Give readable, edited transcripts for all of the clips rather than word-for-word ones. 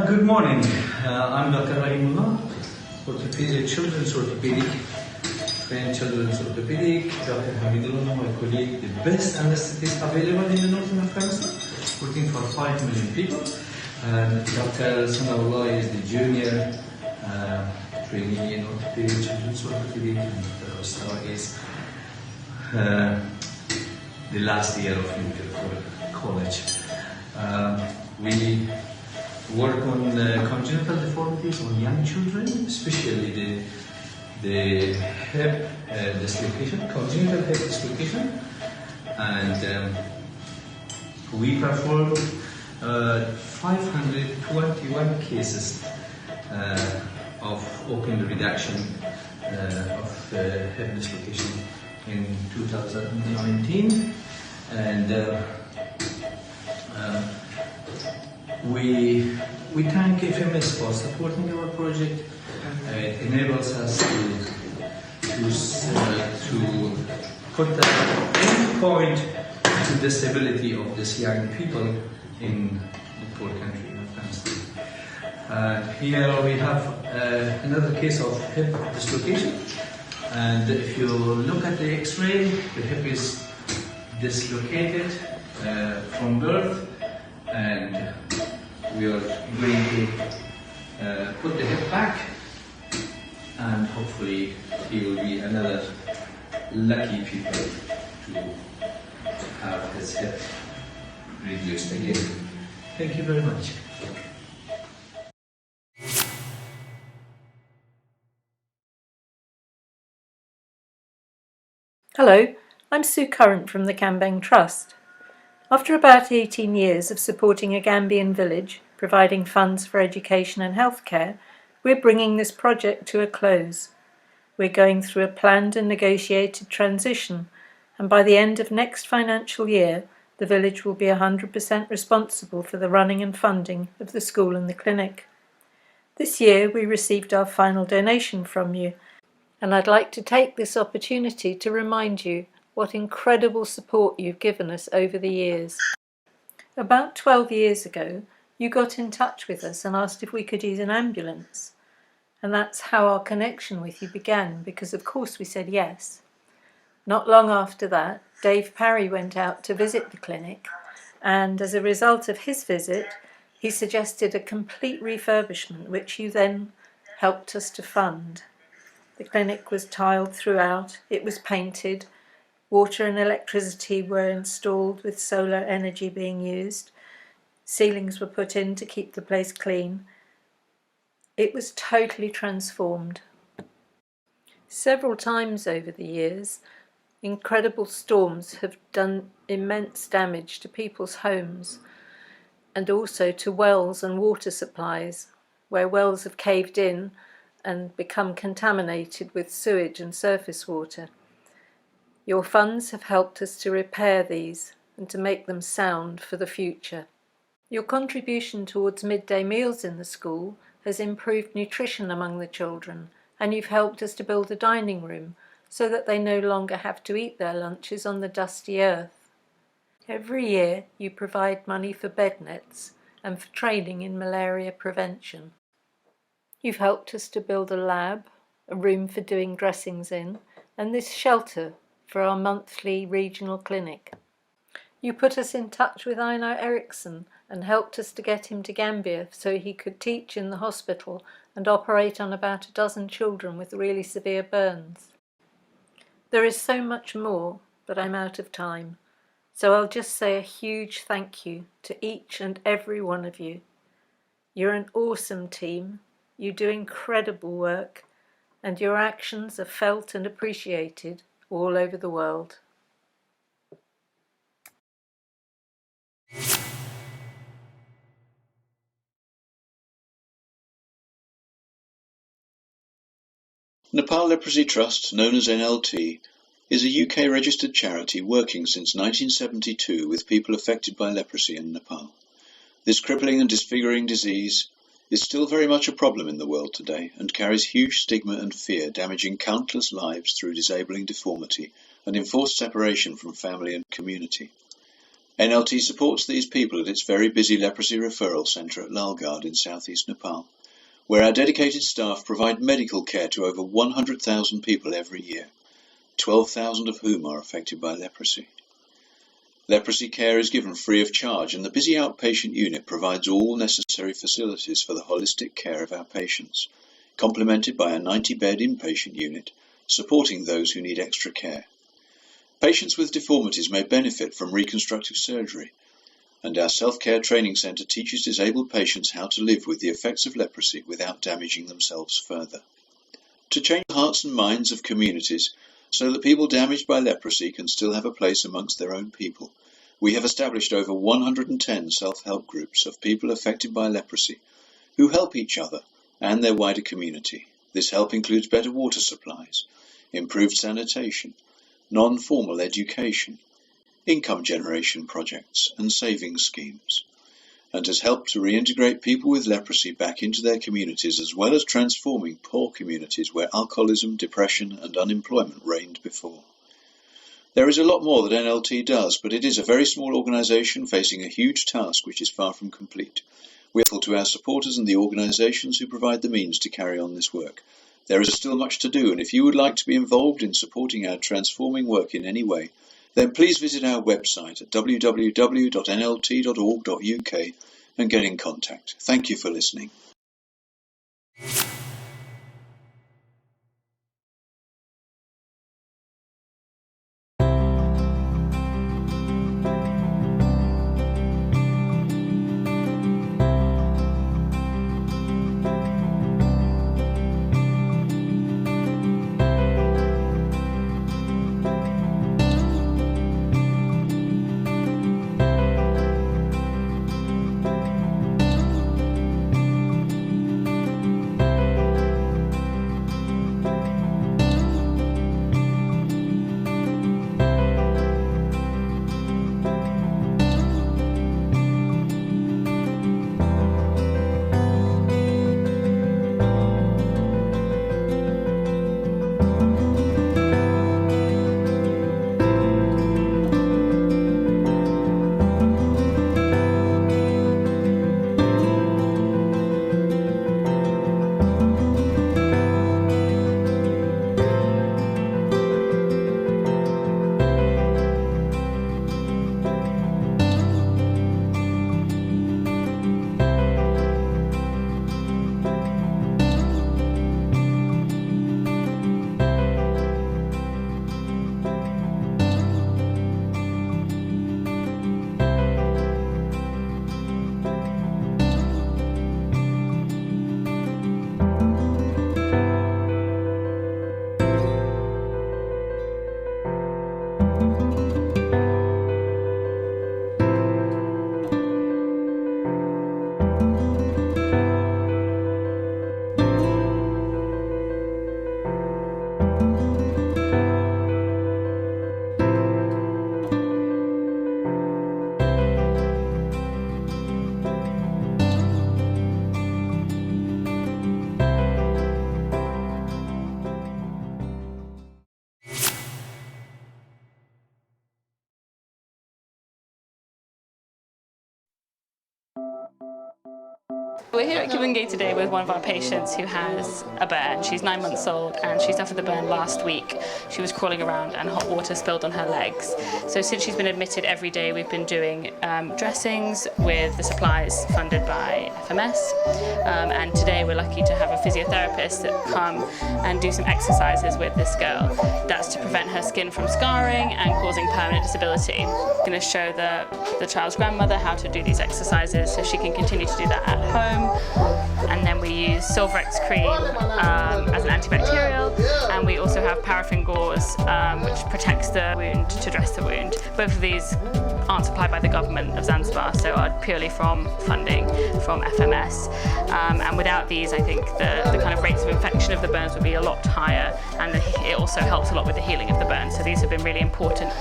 Good morning. I'm Dr. Rahimullah, orthopedic, children's orthopedic, trained children's orthopedic. Dr. Hamidullah, my colleague, the best anesthetist available in the north of Afghanistan, working for 5 million people. And Dr. Sanawullah is the junior trainee in orthopedic, children's orthopedic, and Dr. Ostawa is the last year of college. We work on congenital deformities on young children, especially the hip dislocation, congenital hip dislocation, and we perform 521 cases of open reduction of hip dislocation in 2019, and we thank FMS for supporting our project. It enables us to put the end point to the disability of these young people in the poor country of Afghanistan. Here we have another case of hip dislocation, and if you look at the X-ray, the hip is dislocated from birth, and we are going to put the hip back, and hopefully he will be another lucky people to have his hip reduced again. Thank you very much. Hello, I'm Sue Currant from the Cambang Trust. After about 18 years of supporting a Gambian village, providing funds for education and healthcare, we're bringing this project to a close. We're going through a planned and negotiated transition, and by the end of next financial year, the village will be 100% responsible for the running and funding of the school and the clinic. This year we received our final donation from you, and I'd like to take this opportunity to remind you what incredible support you've given us over the years. About 12 years ago, you got in touch with us and asked if we could use an ambulance. And that's how our connection with you began, because of course we said yes. Not long after that, Dave Parry went out to visit the clinic, and as a result of his visit, He suggested a complete refurbishment, which you then helped us to fund. The clinic was tiled throughout, it was painted, water and electricity were installed with solar energy being used, ceilings were put in to keep the place clean. It was totally transformed. Several times over the years, incredible storms have done immense damage to people's homes and also to wells and water supplies, where wells have caved in and become contaminated with sewage and surface water. Your funds have helped us to repair these and to make them sound for the future. Your contribution towards midday meals in the school has improved nutrition among the children, and you've helped us to build a dining room so that they no longer have to eat their lunches on the dusty earth. Every year you provide money for bed nets and for training in malaria prevention. You've helped us to build a lab, a room for doing dressings in, and this shelter for our monthly regional clinic. You put us in touch with Einar Eriksson and helped us to get him to Gambia so he could teach in the hospital and operate on about a dozen children with really severe burns. There is so much more, but I'm out of time. So I'll just say a huge thank you to each and every one of you. You're an awesome team, you do incredible work, and your actions are felt and appreciated all over the world. Nepal Leprosy Trust, known as NLT, is a UK-registered charity working since 1972 with people affected by leprosy in Nepal. This crippling and disfiguring disease is still very much a problem in the world today and carries huge stigma and fear, damaging countless lives through disabling deformity and enforced separation from family and community. NLT supports these people at its very busy leprosy referral centre at Lalgard in southeast Nepal, where our dedicated staff provide medical care to over 100,000 people every year, 12,000 of whom are affected by leprosy. Leprosy care is given free of charge, and the busy outpatient unit provides all necessary facilities for the holistic care of our patients, complemented by a 90-bed inpatient unit, supporting those who need extra care. Patients with deformities may benefit from reconstructive surgery, and our self-care training centre teaches disabled patients how to live with the effects of leprosy without damaging themselves further. To change the hearts and minds of communities so that people damaged by leprosy can still have a place amongst their own people, we have established over 110 self-help groups of people affected by leprosy who help each other and their wider community. This help includes better water supplies, improved sanitation, non-formal education, income generation projects and savings schemes, and has helped to reintegrate people with leprosy back into their communities, as well as transforming poor communities where alcoholism, depression and unemployment reigned before. There is a lot more that NLT does, but it is a very small organisation facing a huge task which is far from complete. We are grateful to our supporters and the organisations who provide the means to carry on this work. There is still much to do, and if you would like to be involved in supporting our transforming work in any way, then please visit our website at www.nlt.org.uk and get in contact. Thank you for listening. We're here at Kibungay today with one of our patients who has a burn. She's 9 months old and she suffered the burn last week. She was crawling around and hot water spilled on her legs. So since she's been admitted every day, we've been doing dressings with the supplies funded by FMS. And today we're lucky to have a physiotherapist that come and do some exercises with this girl. That's to prevent her skin from scarring and causing permanent disability. I'm going to show the child's grandmother how to do these exercises so she can continue to do that at home. And then we use Silverex cream as an antibacterial, and we also have paraffin gauze which protects the wound to dress the wound. Both of these aren't supplied by the government of Zanzibar, so are purely from funding from FMS. And without these, I think the kind of rates of infection of the burns would be a lot higher, and it also helps a lot with the healing of the burns. So these have been really important.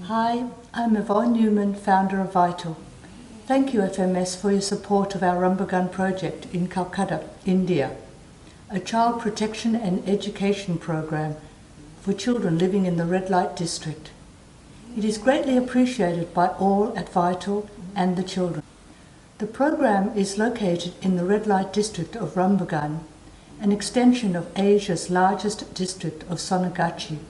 Hi, I'm Yvonne Newman, founder of Vital. Thank you, FMS, for your support of our Rumbagun project in Calcutta, India, a child protection and education program for children living in the red light district. It is greatly appreciated by all at Vital and the children. The program is located in the red light district of Rumbagun, an extension of Asia's largest district of Sonagachi.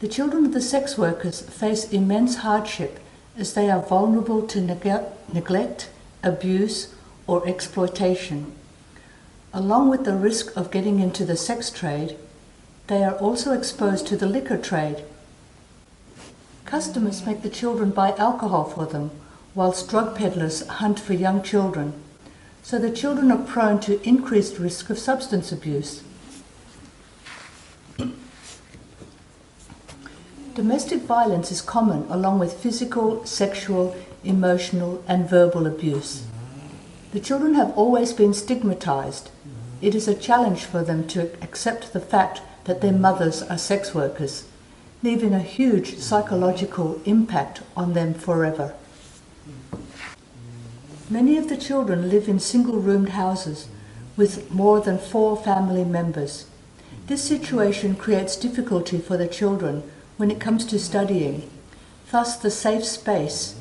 The children of the sex workers face immense hardship as they are vulnerable to neglect, abuse, or exploitation. Along with the risk of getting into the sex trade, they are also exposed to the liquor trade. Customers make the children buy alcohol for them, whilst drug peddlers hunt for young children, so the children are prone to increased risk of substance abuse. Domestic violence is common, along with physical, sexual, emotional, and verbal abuse. The children have always been stigmatized. It is a challenge for them to accept the fact that their mothers are sex workers, leaving a huge psychological impact on them forever. Many of the children live in single-roomed houses with more than 4 family members. This situation creates difficulty for the children when it comes to studying. Thus, the safe space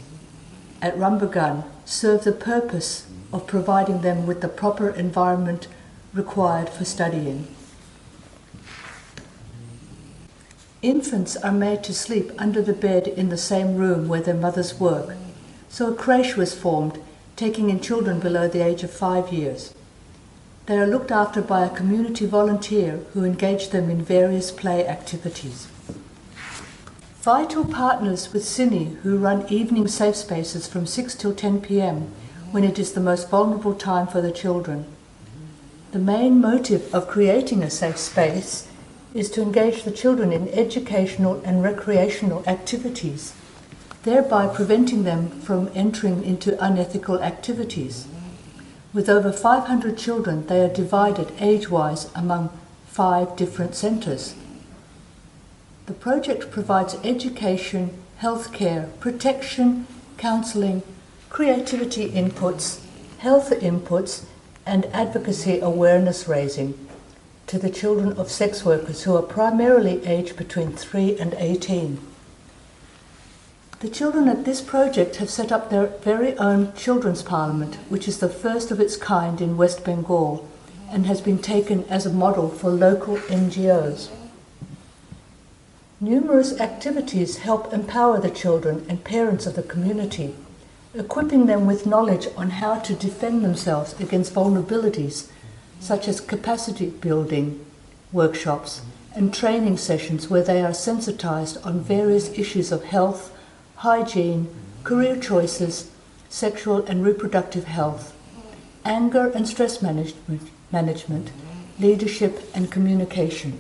at Rumbagun serves the purpose of providing them with the proper environment required for studying. Infants are made to sleep under the bed in the same room where their mothers work, so a creche was formed, taking in children below the age of 5 years. They are looked after by a community volunteer who engage them in various play activities. Vital partners with Cine, who run evening safe spaces from 6 till 10 p.m. when it is the most vulnerable time for the children. The main motive of creating a safe space is to engage the children in educational and recreational activities, thereby preventing them from entering into unethical activities. With over 500 children, they are divided age-wise among 5 different centres. The project provides education, healthcare, protection, counselling, creativity inputs, health inputs, and advocacy awareness raising to the children of sex workers who are primarily aged between 3 and 18. The children at this project have set up their very own children's parliament, which is the first of its kind in West Bengal and has been taken as a model for local NGOs. Numerous activities help empower the children and parents of the community, equipping them with knowledge on how to defend themselves against vulnerabilities, such as capacity building workshops and training sessions where they are sensitized on various issues of health, hygiene, career choices, sexual and reproductive health, anger and stress management, leadership and communication.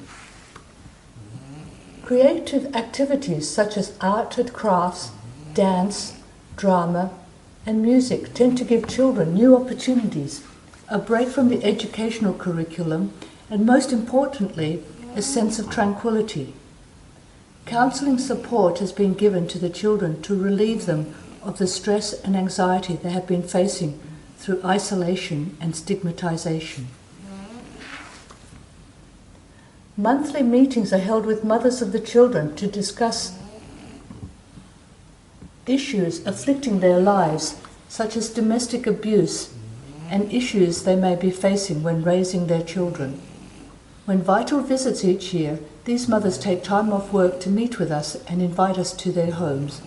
Creative activities such as art and crafts, dance, drama, and music tend to give children new opportunities, a break from the educational curriculum, and most importantly, a sense of tranquility. Counselling support has been given to the children to relieve them of the stress and anxiety they have been facing through isolation and stigmatization. Monthly meetings are held with mothers of the children to discuss issues afflicting their lives, such as domestic abuse and issues they may be facing when raising their children. When Vital visits each year, these mothers take time off work to meet with us and invite us to their homes.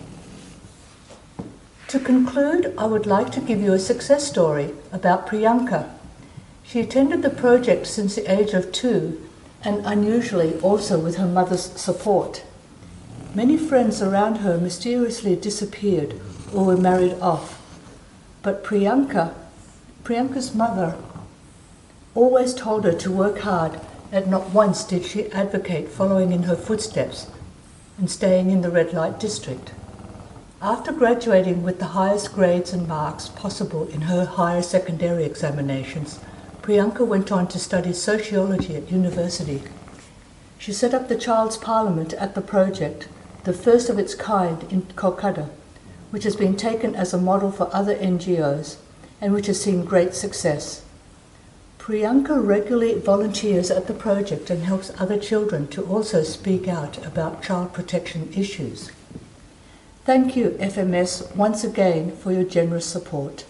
To conclude, I would like to give you a success story about Priyanka. She attended the project since the age of 2 and unusually also with her mother's support. Many friends around her mysteriously disappeared or were married off, but Priyanka's mother always told her to work hard, and not once did she advocate following in her footsteps and staying in the red light district. After graduating with the highest grades and marks possible in her higher secondary examinations, Priyanka went on to study sociology at university. She set up the Child's Parliament at the project, the first of its kind in Kolkata, which has been taken as a model for other NGOs and which has seen great success. Priyanka regularly volunteers at the project and helps other children to also speak out about child protection issues. Thank you, FMS, once again for your generous support.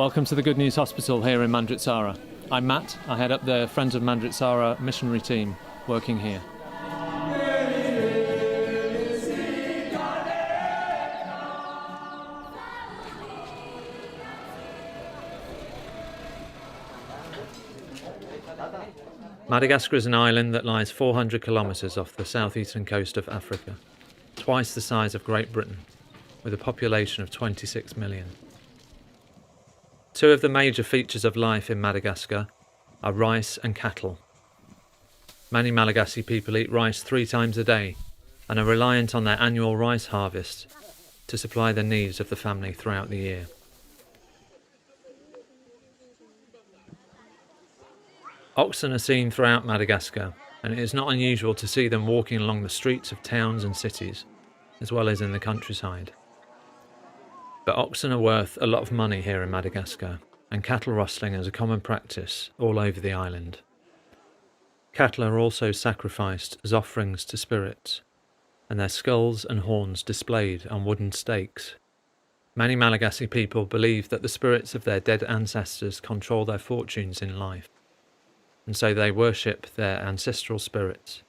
Welcome to the Good News Hospital here in Mandritsara. I'm Matt. I head up the Friends of Mandritsara missionary team working here. Madagascar is an island that lies 400 kilometres off the southeastern coast of Africa, twice the size of Great Britain, with a population of 26 million. Two of the major features of life in Madagascar are rice and cattle. Many Malagasy people eat rice 3 times a day and are reliant on their annual rice harvest to supply the needs of the family throughout the year. Oxen are seen throughout Madagascar, and it is not unusual to see them walking along the streets of towns and cities, as well as in the countryside. But oxen are worth a lot of money here in Madagascar, and cattle rustling is a common practice all over the island. Cattle are also sacrificed as offerings to spirits, and their skulls and horns displayed on wooden stakes. Many Malagasy people believe that the spirits of their dead ancestors control their fortunes in life, and so they worship their ancestral spirits.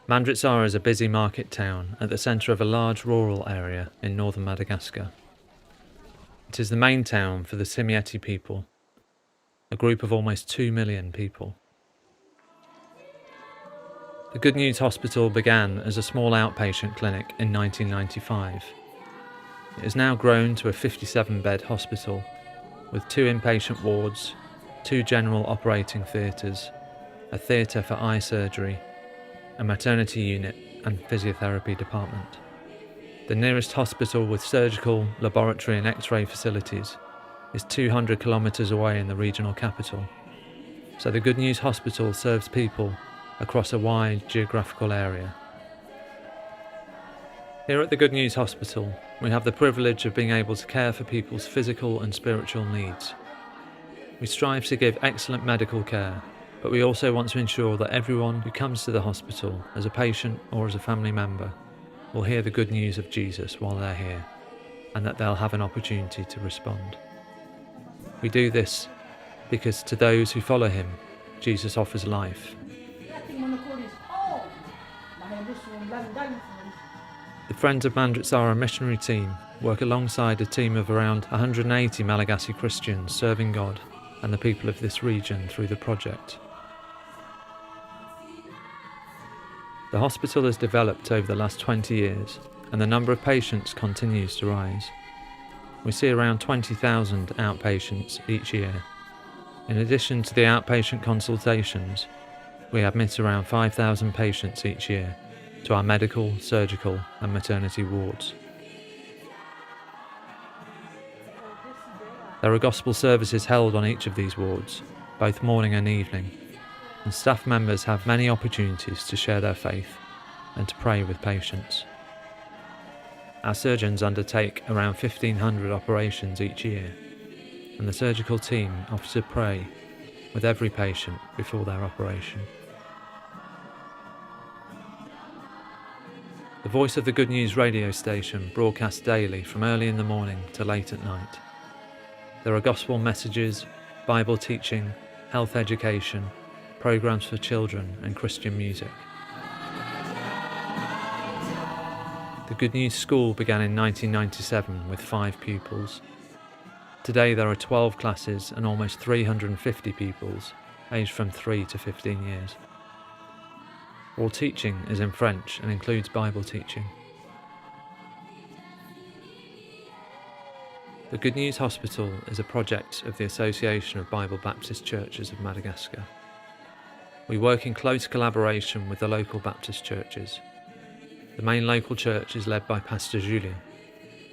Mandritsara is a busy market town at the centre of a large rural area in northern Madagascar. It is the main town for the Simieti people, a group of almost 2 million people. The Good News Hospital began as a small outpatient clinic in 1995. It has now grown to a 57-bed hospital with 2 inpatient wards, 2 general operating theatres, a theatre for eye surgery, a maternity unit and physiotherapy department. The nearest hospital with surgical, laboratory and X-ray facilities is 200 kilometres away in the regional capital, so the Good News Hospital serves people across a wide geographical area. Here at the Good News Hospital, we have the privilege of being able to care for people's physical and spiritual needs. We strive to give excellent medical care, but we also want to ensure that everyone who comes to the hospital as a patient or as a family member will hear the good news of Jesus while they're here, and that they'll have an opportunity to respond. We do this because to those who follow him, Jesus offers life. The Friends of Mandritsara missionary team work alongside a team of around 180 Malagasy Christians serving God and the people of this region through the project. The hospital has developed over the last 20 years, and the number of patients continues to rise. We see around 20,000 outpatients each year. In addition to the outpatient consultations, we admit around 5,000 patients each year to our medical, surgical and maternity wards. There are gospel services held on each of these wards, both morning and evening, and staff members have many opportunities to share their faith and to pray with patients. Our surgeons undertake around 1,500 operations each year, and the surgical team offers to pray with every patient before their operation. The Voice of the Good News radio station broadcasts daily from early in the morning to late at night. There are gospel messages, Bible teaching, health education, programs for children and Christian music. The Good News School began in 1997 with 5 pupils. Today there are 12 classes and almost 350 pupils, aged from 3 to 15 years. All teaching is in French and includes Bible teaching. The Good News Hospital is a project of the Association of Bible Baptist Churches of Madagascar. We work in close collaboration with the local Baptist churches. The main local church is led by Pastor Julien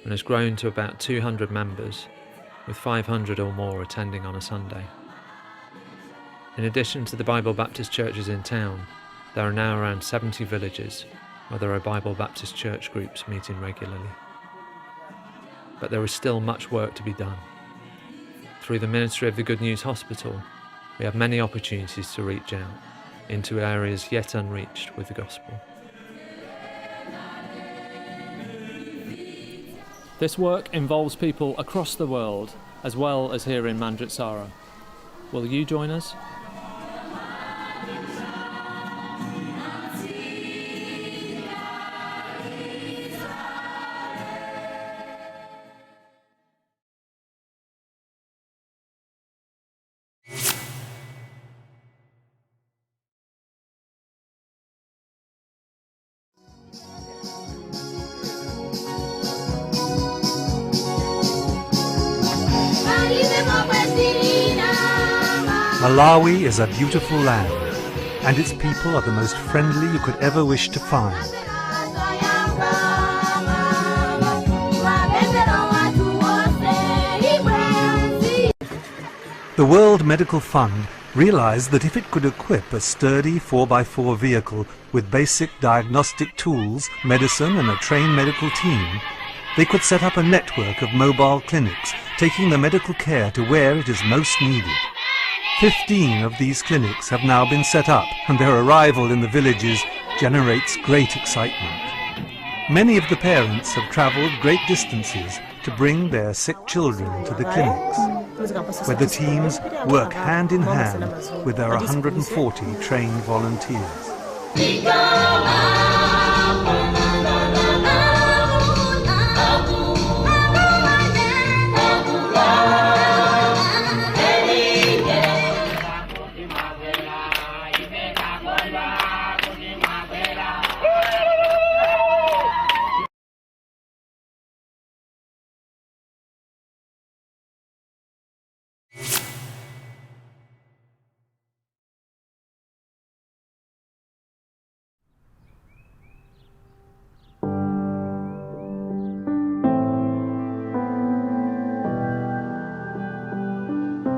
and has grown to about 200 members, with 500 or more attending on a Sunday. In addition to the Bible Baptist churches in town, there are now around 70 villages where there are Bible Baptist church groups meeting regularly. But there is still much work to be done. Through the ministry of the Good News Hospital, we have many opportunities to reach out into areas yet unreached with the gospel. This work involves people across the world, as well as here in Mandritsara. Will you join us? Malawi is a beautiful land, and its people are the most friendly you could ever wish to find. The World Medical Fund realized that if it could equip a sturdy 4x4 vehicle with basic diagnostic tools, medicine and a trained medical team, they could set up a network of mobile clinics, taking the medical care to where it is most needed. 15 of these clinics have now been set up, and their arrival in the villages generates great excitement. Many of the parents have travelled great distances to bring their sick children to the clinics, where the teams work hand in hand with their 140 trained volunteers.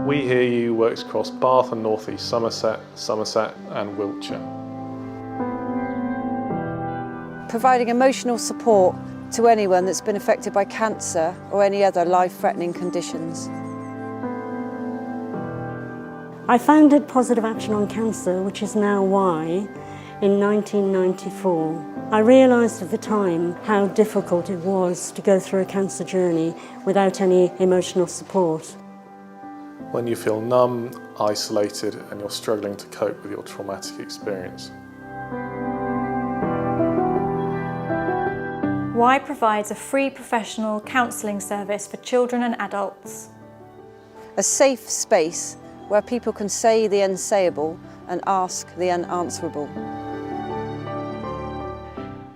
We Hear You works across Bath and North East Somerset and Wiltshire. Providing emotional support to anyone that's been affected by cancer or any other life-threatening conditions. I founded Positive Action on Cancer, which is now Y, in 1994. I realised at the time how difficult it was to go through a cancer journey without any emotional support. When you feel numb, isolated, and you're struggling to cope with your traumatic experience. Y provides a free professional counselling service for children and adults. A safe space where people can say the unsayable and ask the unanswerable.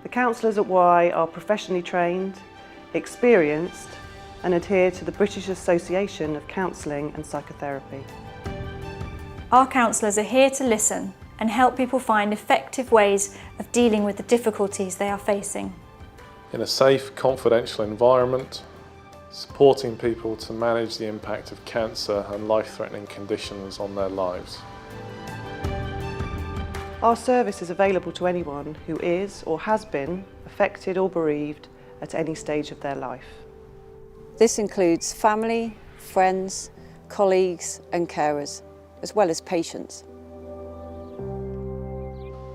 The counsellors at Y are professionally trained, experienced, and adhere to the British Association of Counselling and Psychotherapy. Our counsellors are here to listen and help people find effective ways of dealing with the difficulties they are facing. In a safe, confidential environment, supporting people to manage the impact of cancer and life-threatening conditions on their lives. Our service is available to anyone who is or has been affected or bereaved at any stage of their life. This includes family, friends, colleagues and carers, as well as patients.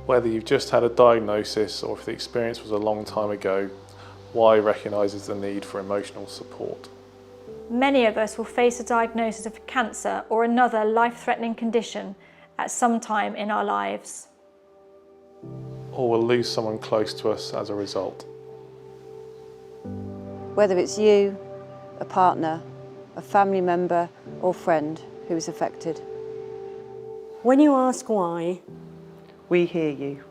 Whether you've just had a diagnosis or if the experience was a long time ago, Y recognises the need for emotional support. Many of us will face a diagnosis of cancer or another life-threatening condition at some time in our lives. Or will lose someone close to us as a result. Whether it's you, a partner, a family member or friend who is affected. When you ask why, we hear you.